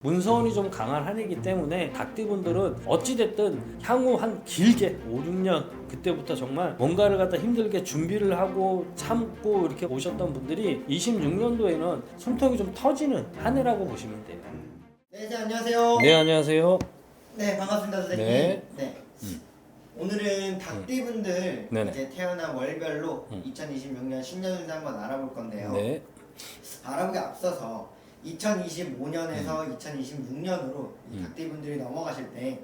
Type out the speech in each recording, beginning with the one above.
문서운이 좀 강한 한 해이기 때문에 닭띠분들은 어찌됐든 향후 한 길게 5, 6년 그때부터 정말 뭔가를 갖다 힘들게 준비를 하고 참고 이렇게 오셨던 분들이 26년도에는 숨통이 좀 터지는 한 해라고 보시면 돼요. 네, 안녕하세요. 네, 안녕하세요. 네, 반갑습니다, 선생님. 네. 오늘은 닭띠분들 네네. 이제 태어난 월별로 2026년 신년운세 한번 알아볼 건데요. 네. 알아보기 앞서서 2025년에서 2026년으로 이 닭띠분들이 넘어가실 때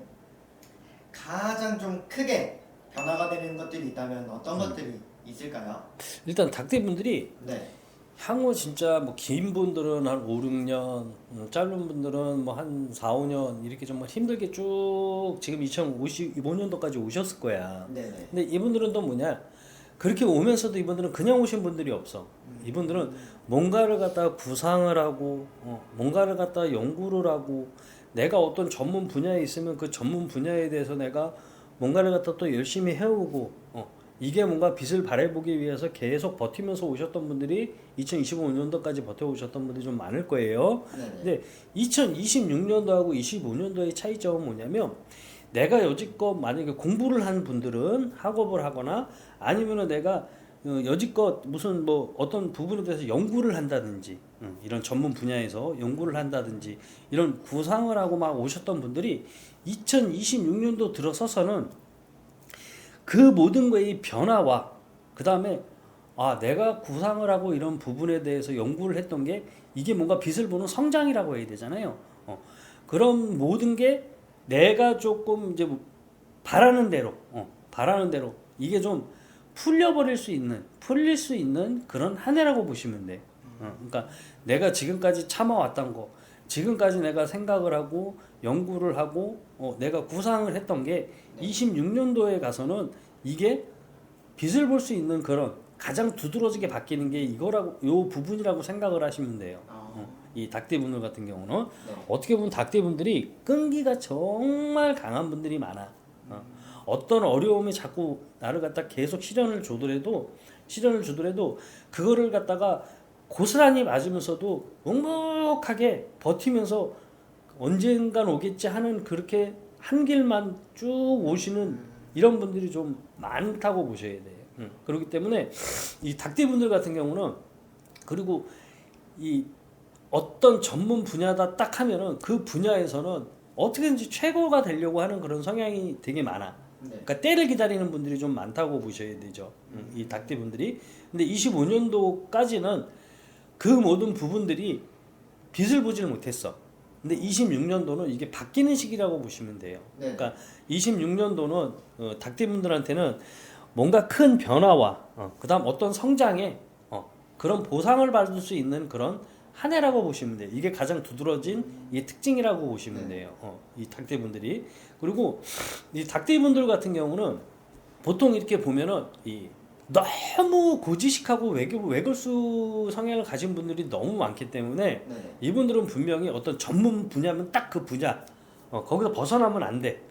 가장 좀 크게 변화가 되는 것들이 있다면 어떤 것들이 있을까요? 일단 닭띠분들이 네. 향후 진짜 뭐 긴 분들은 한 5, 6년, 짧은 분들은 뭐 한 4, 5년 이렇게 정말 힘들게 쭉 지금 2055년도까지 오셨을 거야. 네네. 근데 이분들은 또 뭐냐? 그렇게 오면서도 이분들은 그냥 오신 분들이 없어. 이분들은 뭔가를 갖다가 구상을 하고, 뭔가를 갖다가 연구를 하고, 내가 어떤 전문 분야에 있으면 그 전문 분야에 대해서 내가 뭔가를 갖다 또 열심히 해오고, 이게 뭔가 빛을 발해보기 위해서 계속 버티면서 오셨던 분들이 2025년도까지 버텨오셨던 분들이 좀 많을 거예요. 네네. 근데 2026년도하고 25년도의 차이점은 뭐냐면 내가 여지껏 만약에 공부를 한 분들은 학업을 하거나 아니면은 내가 여지껏 무슨 뭐 어떤 부분에 대해서 연구를 한다든지 이런 전문 분야에서 연구를 한다든지 이런 구상을 하고 막 오셨던 분들이 2026년도 들어서서는 그 모든 거의 변화와 그 다음에 내가 구상을 하고 이런 부분에 대해서 연구를 했던 게 이게 뭔가 빛을 보는 성장이라고 해야 되잖아요. 그런 모든 게 내가 조금 이제 바라는 대로 이게 좀 풀릴 수 있는 그런 한 해라고 보시면 돼. 그러니까 내가 지금까지 참아왔던 거, 지금까지 내가 생각을 하고 연구를 하고 내가 구상을 했던 게 26년도에 가서는 이게 빛을 볼 수 있는 그런 가장 두드러지게 바뀌는 게 이거라고 요 부분이라고 생각을 하시면 돼요. 이 닭띠분들 같은 경우는 어떻게 보면 닭띠분들이 끈기가 정말 강한 분들이 많아. 어떤 어려움이 자꾸 나를 갖다 계속 시련을 주더라도 그거를 갖다가 고스란히 맞으면서도 묵묵하게 버티면서 언젠간 오겠지 하는 그렇게 한 길만 쭉 오시는 이런 분들이 좀 많다고 보셔야 돼요. 그렇기 때문에 이 닭띠분들 같은 경우는 그리고 이 어떤 전문 분야다 딱 하면은 그 분야에서는 어떻게든지 최고가 되려고 하는 그런 성향이 되게 많아. 그러니까 때를 기다리는 분들이 좀 많다고 보셔야 되죠. 이 닭띠분들이. 근데 25년도까지는 그 모든 부분들이 빛을 보질 못했어. 근데 26년도는 이게 바뀌는 시기라고 보시면 돼요. 그러니까 26년도는 닭띠분들한테는 뭔가 큰 변화와 그다음 어떤 성장에 그런 보상을 받을 수 있는 그런 한 해라고 보시면 돼요. 이게 가장 두드러진 이 특징이라고 보시면 돼요. 이 닭띠분들이. 그리고 이 닭띠분들 같은 경우는 보통 이렇게 보면은 이 너무 고지식하고 외골수 성향을 가진 분들이 너무 많기 때문에 이분들은 분명히 어떤 전문 분야면 딱 그 분야 거기서 벗어나면 안 돼.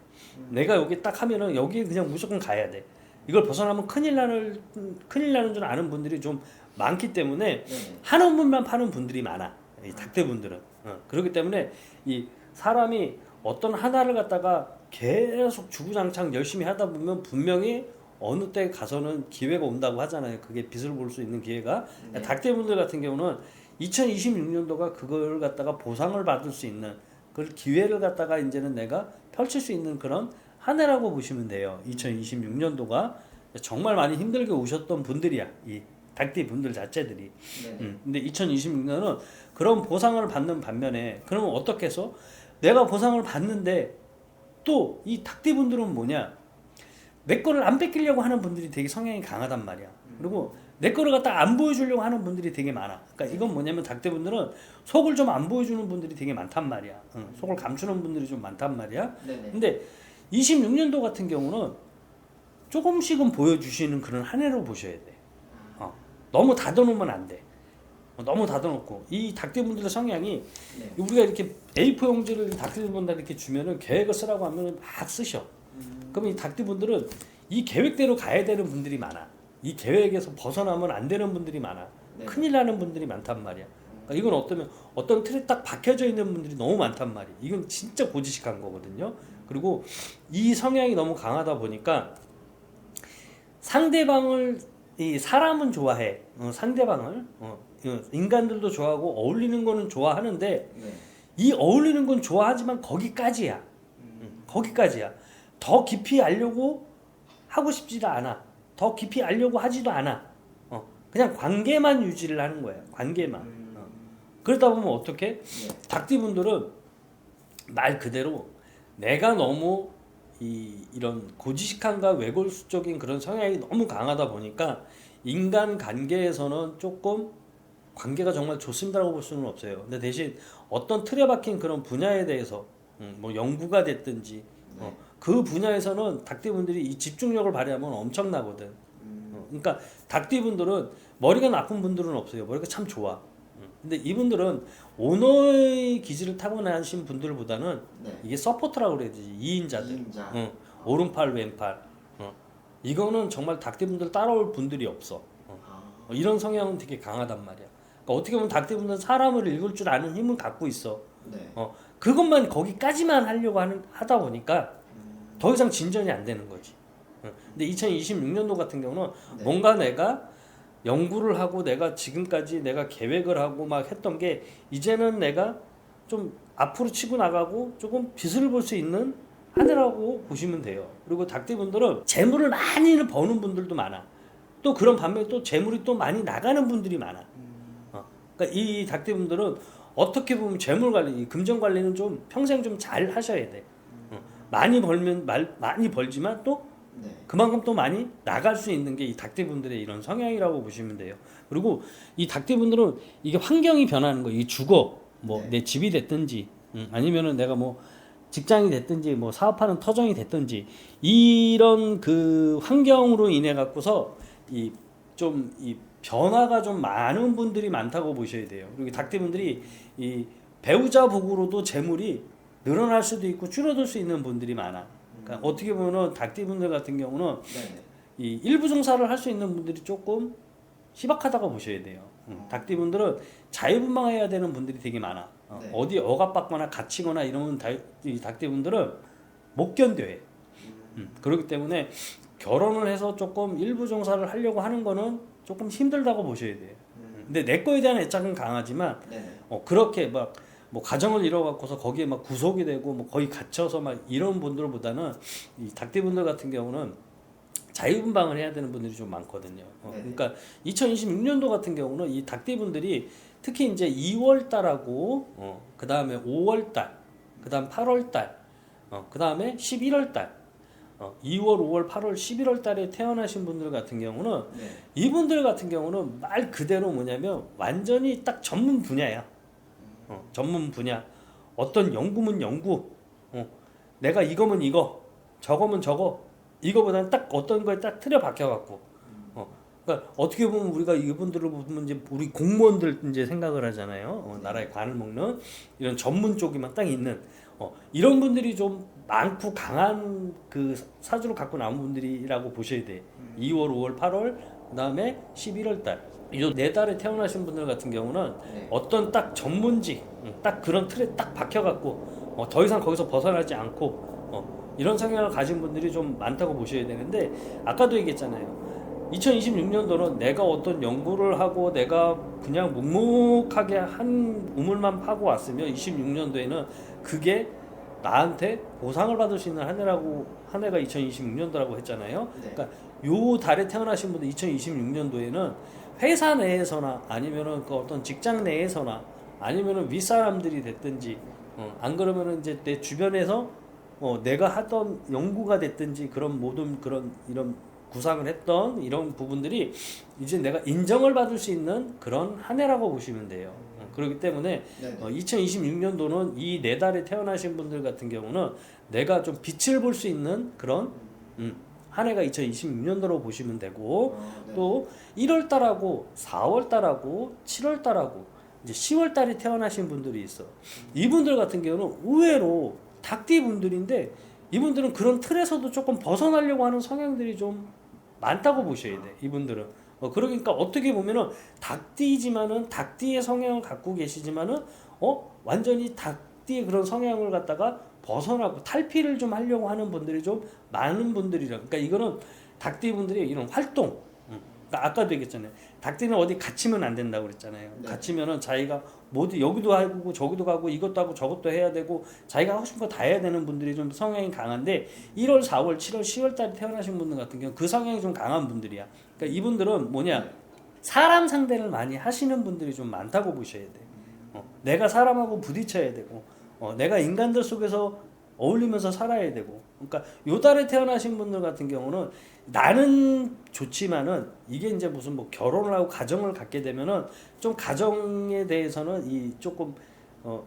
내가 여기 딱 하면은 여기 그냥 무조건 가야 돼. 이걸 벗어나면 큰일 나는 줄 아는 분들이 좀 많기 때문에 한 원문만 파는 분들이 많아. 이 닭띠분들은. 그렇기 때문에 이 사람이 어떤 하나를 갖다가 계속 주구장창 열심히 하다 보면 분명히 어느 때 가서는 기회가 온다고 하잖아요. 그게 빛을 볼 수 있는 기회가. 닭띠분들 같은 경우는 2026년도가 그걸 갖다가 보상을 받을 수 있는 그 기회를 갖다가 이제는 내가 펼칠 수 있는 그런 한 해라고 보시면 돼요. 2026년도가 정말 많이 힘들게 오셨던 분들이야. 이 닭띠 분들 자체들이. 근데 2026년은 그런 보상을 받는 반면에 그러면 어떻게 해서 내가 보상을 받는데 또 이 닭띠 분들은 뭐냐? 내 거를 안 뺏기려고 하는 분들이 되게 성향이 강하단 말이야. 그리고 내 거를 갖다 안 보여주려고 하는 분들이 되게 많아. 그러니까 이건 뭐냐면 닭띠분들은 속을 좀 안 보여주는 분들이 되게 많단 말이야. 속을 감추는 분들이 좀 많단 말이야. 근데 26년도 같은 경우는 조금씩은 보여주시는 그런 한 해로 보셔야 돼. 너무 닫아놓으면 안 돼. 너무 닫아놓고 이 닭띠분들의 성향이 우리가 이렇게 A4 용지를 닭띠분들한테 이렇게 주면은 계획을 쓰라고 하면은 막 쓰셔. 그럼 이 닭띠분들은 이 계획대로 가야 되는 분들이 많아. 이 계획에서 벗어나면 안 되는 분들이 많아. 큰일 나는 분들이 많단 말이야. 그러니까 이건 어떤 틀에 딱 박혀져 있는 분들이 너무 많단 말이에요. 이건 진짜 고지식한 거거든요. 그리고 이 성향이 너무 강하다 보니까 상대방을 이 사람은 좋아해. 상대방을 인간들도 좋아하고 어울리는 거는 좋아하는데 네. 이 어울리는 건 좋아하지만 거기까지야. 거기까지야. 더 깊이 알려고 하고 싶지도 않아. 더 깊이 알려고 하지도 않아. 그냥 관계만 유지를 하는 거야. 관계만. 그러다 보면 어떻게? 네. 닭띠분들은 말 그대로 내가 너무 이런 고지식함과 외골수적인 그런 성향이 너무 강하다 보니까 인간 관계에서는 조금 관계가 정말 좋습니다라고 볼 수는 없어요. 근데 대신 어떤 틀에 박힌 그런 분야에 대해서 뭐 연구가 됐든지 그 분야에서는 닭띠분들이 이 집중력을 발휘하면 엄청나거든. 그러니까 닭띠분들은 머리가 나쁜 분들은 없어요. 머리가 참 좋아. 근데 이분들은 오너의 기질을 타고나신 분들보다는 네. 이게 서포트라고 그래야지. 2인자들. 2인자. 오른팔 왼팔. 이거는 정말 닭띠분들 따라올 분들이 없어. 이런 성향은 되게 강하단 말이야. 그러니까 어떻게 보면 닭띠분들은 사람을 읽을 줄 아는 힘을 갖고 있어. 네. 그것만 거기까지만 하려고 하다 보니까 더 이상 진전이 안 되는 거지. 근데 2026년도 같은 경우는 네. 뭔가 내가 연구를 하고 내가 지금까지 내가 계획을 하고 막 했던 게 이제는 내가 좀 앞으로 치고 나가고 조금 빛을 볼 수 있는 한 해라고 보시면 돼요. 그리고 닭띠분들은 재물을 많이 버는 분들도 많아. 또 그런 반면에 또 재물이 또 많이 나가는 분들이 많아. 그러니까 이 닭띠분들은 어떻게 보면 재물 관리, 이 금전 관리는 좀 평생 좀 잘 하셔야 돼. 많이 벌면 많이 벌지만 또 네. 그만큼 또 많이 나갈 수 있는 게 이 닭띠분들의 이런 성향이라고 보시면 돼요. 그리고 이 닭띠분들은 이게 환경이 변하는 거, 이 주거, 뭐 네. 내 집이 됐든지, 아니면은 내가 뭐 직장이 됐든지, 뭐 사업하는 터정이 됐든지, 이런 그 환경으로 인해 갖고서 이 변화가 좀 많은 분들이 많다고 보셔야 돼요. 그리고 닭띠분들이 이 배우자 복으로도 재물이 늘어날 수도 있고 줄어들 수 있는 분들이 많아. 그러니까 어떻게 보면은 닭띠분들 같은 경우는 네. 이 일부 종사를 할 수 있는 분들이 조금 희박하다고 보셔야 돼요. 닭띠분들은 자유분방해야 되는 분들이 되게 많아. 네. 어디 억압받거나 갇히거나 이러면 이 닭띠분들은 못 견뎌해. 그렇기 때문에 결혼을 해서 조금 일부 종사를 하려고 하는 거는 조금 힘들다고 보셔야 돼요. 근데 내 거에 대한 애착은 강하지만 네. 그렇게 막 뭐 가정을 이뤄갖고서 거기에 막 구속이 되고 뭐 거의 갇혀서 막 이런 분들보다는 이 닭띠분들 같은 경우는 자유분방을 해야 되는 분들이 좀 많거든요. 그러니까 2026년도 같은 경우는 이 닭띠분들이 특히 이제 2월 달하고 그 다음에 5월 달, 그 다음 8월 달, 그 다음에 11월 달, 2월, 5월, 8월, 11월 달에 태어나신 분들 같은 경우는 네. 이분들 같은 경우는 말 그대로 뭐냐면 완전히 딱 전문 분야야. 전문 분야. 어떤 연구면 연구. 내가 이거면 이거, 저거면 저거. 이거보다는 딱 어떤 거에 딱 틀에 박혀갖고. 그러니까 어떻게 보면 우리가 이분들을 보면 이제 우리 공무원들 이제 생각을 하잖아요. 나라의 관을 먹는 이런 전문 쪽에만 딱 있는 이런 분들이 좀 많고 강한 그 사주를 갖고 나온 분들이라고 보셔야 돼. 2월, 5월, 8월, 그다음에 11월 달. 이 네 달에 태어나신 분들 같은 경우는 네. 어떤 딱 전문직, 딱 그런 틀에 딱 박혀갖고 더 이상 거기서 벗어나지 않고 이런 성향을 가진 분들이 좀 많다고 보셔야 되는데 아까도 얘기했잖아요. 2026년도는 내가 어떤 연구를 하고 내가 그냥 묵묵하게 한 우물만 파고 왔으면 26년도에는 그게 나한테 보상을 받을 수 있는 한 해가 2026년도라고 했잖아요. 네. 그러니까 요 달에 태어나신 분들 2026년도에는 회사 내에서나 아니면은 그 어떤 직장 내에서나 아니면은 윗사람들이 됐든지 안 그러면은 이제 내 주변에서 내가 하던 연구가 됐든지 그런 모든 그런 이런 구상을 했던 이런 부분들이 이제 내가 인정을 받을 수 있는 그런 한 해라고 보시면 돼요. 그렇기 때문에 네네. 2026년도는 이 네 달에 태어나신 분들 같은 경우는 내가 좀 빛을 볼 수 있는 그런 한 해가 2026년도로 보시면 되고 네. 또 1월 달하고 4월 달하고 7월 달하고 이제 10월 달에 태어나신 분들이 있어. 이분들 같은 경우는 의외로 닭띠 분들인데 이분들은 그런 틀에서도 조금 벗어나려고 하는 성향들이 좀 많다고 보셔야 돼. 이분들은 그러니까 어떻게 보면은 닭띠지만은 닭띠의 성향을 갖고 계시지만은 완전히 닭띠의 그런 성향을 갖다가 벗어나고 탈피를 좀 하려고 하는 분들이 좀 많은 분들이라. 그러니까 이거는 닭띠 분들이 이런 활동. 그러니까 아까도 얘기했잖아요. 닭띠는 어디 갇히면 안 된다고 그랬잖아요. 네. 갇히면은 자기가 모두 여기도 하고 저기도 가고 이것도 하고 저것도 해야 되고 자기가 하고 싶은 거 다 해야 되는 분들이 좀 성향이 강한데 1월, 4월, 7월, 10월 달에 태어나신 분들 같은 경우 그 성향이 좀 강한 분들이야. 그러니까 이분들은 뭐냐? 사람 상대를 많이 하시는 분들이 좀 많다고 보셔야 돼. 내가 사람하고 부딪혀야 되고, 내가 인간들 속에서 어울리면서 살아야 되고. 그러니까 요 달에 태어나신 분들 같은 경우는 나는 좋지만은 이게 이제 무슨 뭐 결혼을 하고 가정을 갖게 되면은 좀 가정에 대해서는 이 조금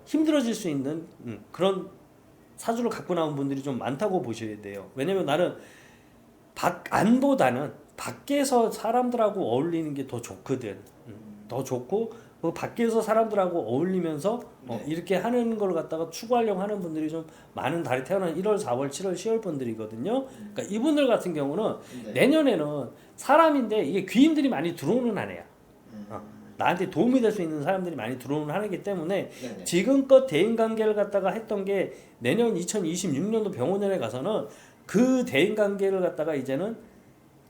힘들어질 수 있는 그런 사주를 갖고 나온 분들이 좀 많다고 보셔야 돼요. 왜냐면 나는 안보다는 밖에서 사람들하고 어울리는 게 더 좋거든. 더 좋고 그 밖에서 사람들하고 어울리면서 네. 이렇게 하는 걸 갖다가 추구하려고 하는 분들이 좀 많은 달에 태어난 1월, 4월, 7월, 10월 분들이거든요. 그러니까 이분들 같은 경우는 네. 내년에는 사람인데 이게 귀인들이 많이 들어오는 한 해야. 나한테 도움이 될 수 있는 사람들이 많이 들어오는 한 해이기 때문에 네네. 지금껏 대인관계를 갖다가 했던 게 내년 2026년도 병원년에 가서는 그 대인관계를 갖다가 이제는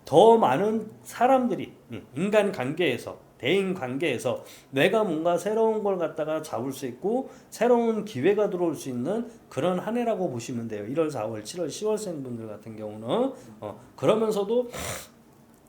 더 많은 사람들이 인간관계에서 대인관계에서 내가 뭔가 새로운 걸 갖다가 잡을 수 있고 새로운 기회가 들어올 수 있는 그런 한 해라고 보시면 돼요. 1월, 4월, 7월, 10월생 분들 같은 경우는 그러면서도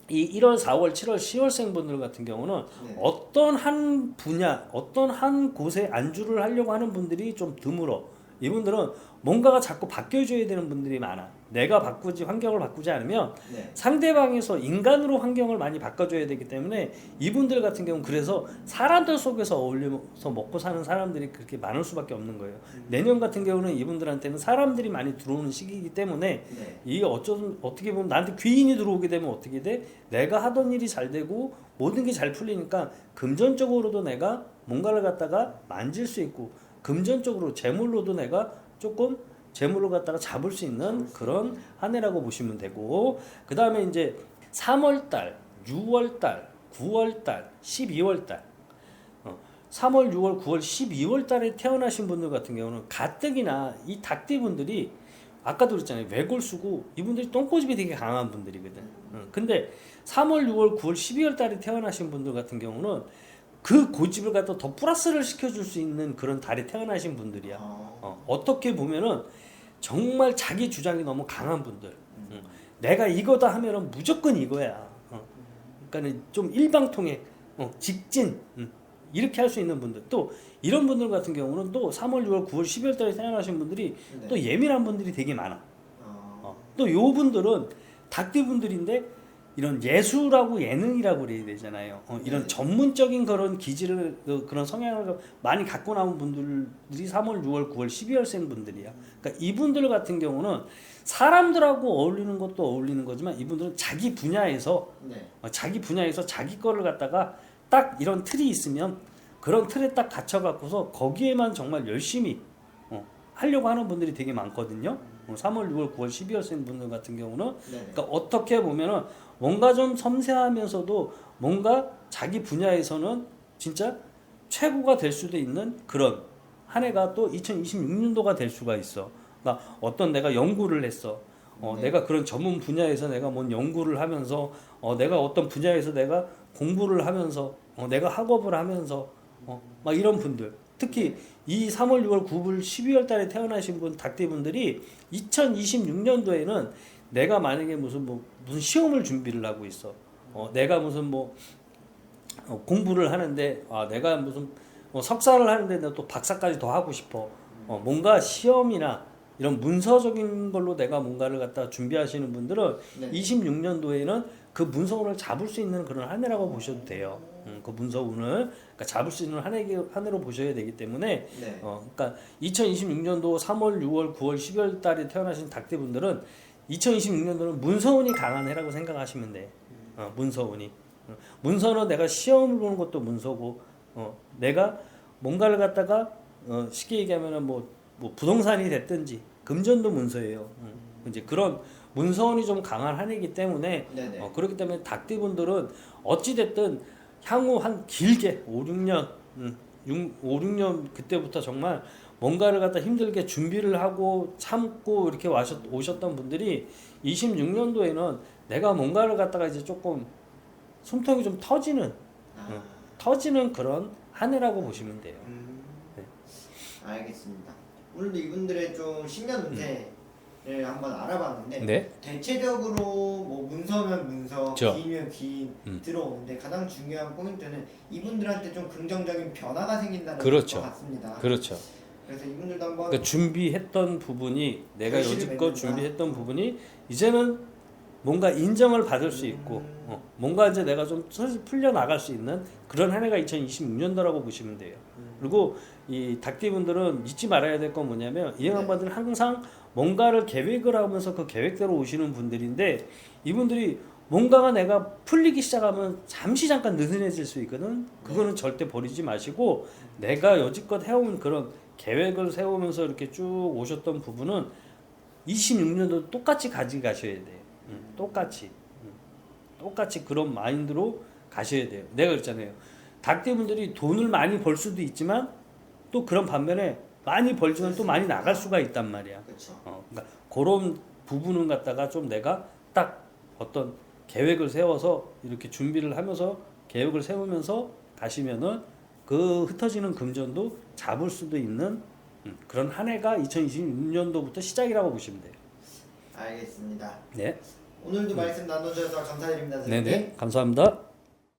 이 1월, 4월, 7월, 10월생 분들 같은 경우는 네. 어떤 한 분야, 어떤 한 곳에 안주를 하려고 하는 분들이 좀 드물어. 이분들은 뭔가가 자꾸 바뀌어줘야 되는 분들이 많아. 내가 환경을 바꾸지 않으면 네. 상대방에서 인간으로 환경을 많이 바꿔줘야 되기 때문에 이분들 같은 경우는 그래서 사람들 속에서 어울려서 먹고 사는 사람들이 그렇게 많을 수밖에 없는 거예요. 내년 같은 경우는 이분들한테는 사람들이 많이 들어오는 시기이기 때문에 네. 이게 어떻게 보면 나한테 귀인이 들어오게 되면 어떻게 돼? 내가 하던 일이 잘 되고 모든 게 잘 풀리니까 금전적으로도 내가 뭔가를 갖다가 만질 수 있고 금전적으로 재물로도 내가 조금 재물을 갖다가 잡을 수 있는 그런 한 해라고 보시면 되고 그 다음에 이제 3월달, 6월달, 9월달, 12월달 3월, 6월, 9월, 12월 달에 태어나신 분들 같은 경우는 가뜩이나 이 닭띠 분들이 아까도 그랬잖아요. 외골수고 이분들이 똥꼬집이 되게 강한 분들이거든. 근데 3월, 6월, 9월, 12월 달에 태어나신 분들 같은 경우는 그 고집을 갖다 더 플러스를 시켜줄 수 있는 그런 달에 태어나신 분들이야. 어떻게 보면은 정말 자기 주장이 너무 강한 분들. 내가 이거다 하면은 무조건 이거야. 그러니까는 좀 일방통행, 직진 이렇게 할 수 있는 분들. 또 이런 분들 같은 경우는 또 3월, 6월, 9월, 12월 달에 태어나신 분들이 네. 또 예민한 분들이 되게 많아. 또 요 분들은 닭띠 분들인데 이런 예술하고 예능이라고 그래야 되잖아요. 이런 네. 전문적인 그런 기질을 그런 성향을 많이 갖고 나온 분들이 3월, 6월, 9월, 12월생 분들이야. 그러니까 이분들 같은 경우는 사람들하고 어울리는 것도 어울리는 거지만 이분들은 자기 분야에서 네. 자기 거를 갖다가 딱 이런 틀이 있으면 그런 틀에 딱 갇혀 갖고서 거기에만 정말 열심히 하려고 하는 분들이 되게 많거든요. 3월, 6월, 9월, 12월생 분들 같은 경우는 네. 그러니까 어떻게 보면은 뭔가 좀 섬세하면서도 뭔가 자기 분야에서는 진짜 최고가 될 수도 있는 그런 한 해가 또 2026년도가 될 수가 있어. 그러니까 어떤 내가 연구를 했어. 네. 내가 그런 전문 분야에서 내가 뭔 연구를 하면서 내가 어떤 분야에서 내가 공부를 하면서 내가 학업을 하면서 막 이런 분들 특히 이 3월, 6월, 9월, 12월 달에 태어나신 분 닭띠 분들이 2026년도에는 내가 만약에 무슨 시험을 준비를 하고 있어. 내가 무슨 공부를 하는데 내가 무슨 석사를 하는데 내가 또 박사까지 더 하고 싶어. 뭔가 시험이나 이런 문서적인 걸로 내가 뭔가를 갖다 준비하시는 분들은 네. 26년도에는 그 문서운을 잡을 수 있는 그런 한 해라고 보셔도 돼요. 그 문서운을 그러니까 잡을 수 있는 한 해로 보셔야 되기 때문에 네. 그러니까 2026년도 3월, 6월, 9월, 12월 달에 태어나신 닭띠 분들은 2026년도는 문서운이 강한 해라고 생각하시면 돼. 문서운이. 문서는 내가 시험을 보는 것도 문서고, 내가 뭔가를 갖다가 쉽게 얘기하면은 뭐 부동산이 됐든지 금전도 문서예요. 이제 그런 문서운이 좀 강한 한 해이기 때문에 네네. 그렇기 때문에 닭띠분들은 어찌 됐든 향후 한 길게 5, 6년 5, 6년 그때부터 정말 뭔가를 갖다 힘들게 준비를 하고 참고 이렇게 오셨던 분들이 26년도에는 내가 뭔가를 갖다가 이제 조금 숨통이 좀 터지는 아, 터지는 그런 한 해라고 보시면 돼요. 네. 알겠습니다. 오늘도 이분들의 좀 신년 운세를 한번 알아봤는데 네. 대체적으로 뭐 문서면 문서, 그렇죠. 기면 기 들어오는데 가장 중요한 포인트는 이분들한테 좀 긍정적인 변화가 생긴다는 그렇죠. 것 같습니다. 그렇죠. 그래서 이분들도 한번 그러니까 준비했던 부분이 내가 결실을 여지껏 맺는다. 준비했던 부분이 이제는 뭔가 인정을 받을 수 있고 뭔가 이제 내가 좀 풀려 나갈 수 있는 그런 한 해가 2026년도라고 보시면 돼요. 그리고 이 닭띠분들은 잊지 말아야 될 건 뭐냐면 이 양반들은 항상 뭔가를 계획을 하면서 그 계획대로 오시는 분들인데 이분들이 뭔가가 내가 풀리기 시작하면 잠깐 느슨해질 수 있거든. 그거는 절대 버리지 마시고 내가 여지껏 해온 그런 계획을 세우면서 이렇게 쭉 오셨던 부분은 26년도 똑같이 가져가셔야 돼요. 똑같이 그런 마인드로 가셔야 돼요. 내가 그랬잖아요. 닭띠분들이 돈을 많이 벌 수도 있지만 또 그런 반면에 많이 벌지만 또 많이 나갈 수가 있단 말이야. 그렇죠. 그러니까 그런 부분은 갖다가 좀 내가 딱 어떤 계획을 세워서 이렇게 준비를 하면서 계획을 세우면서 가시면은 그 흩어지는 금전도 잡을 수도 있는 그런 한 해가 2026년도부터 시작이라고 보시면 돼요. 알겠습니다. 네. 오늘도 말씀 나눠주셔서 감사드립니다, 선생님. 네네. 감사합니다.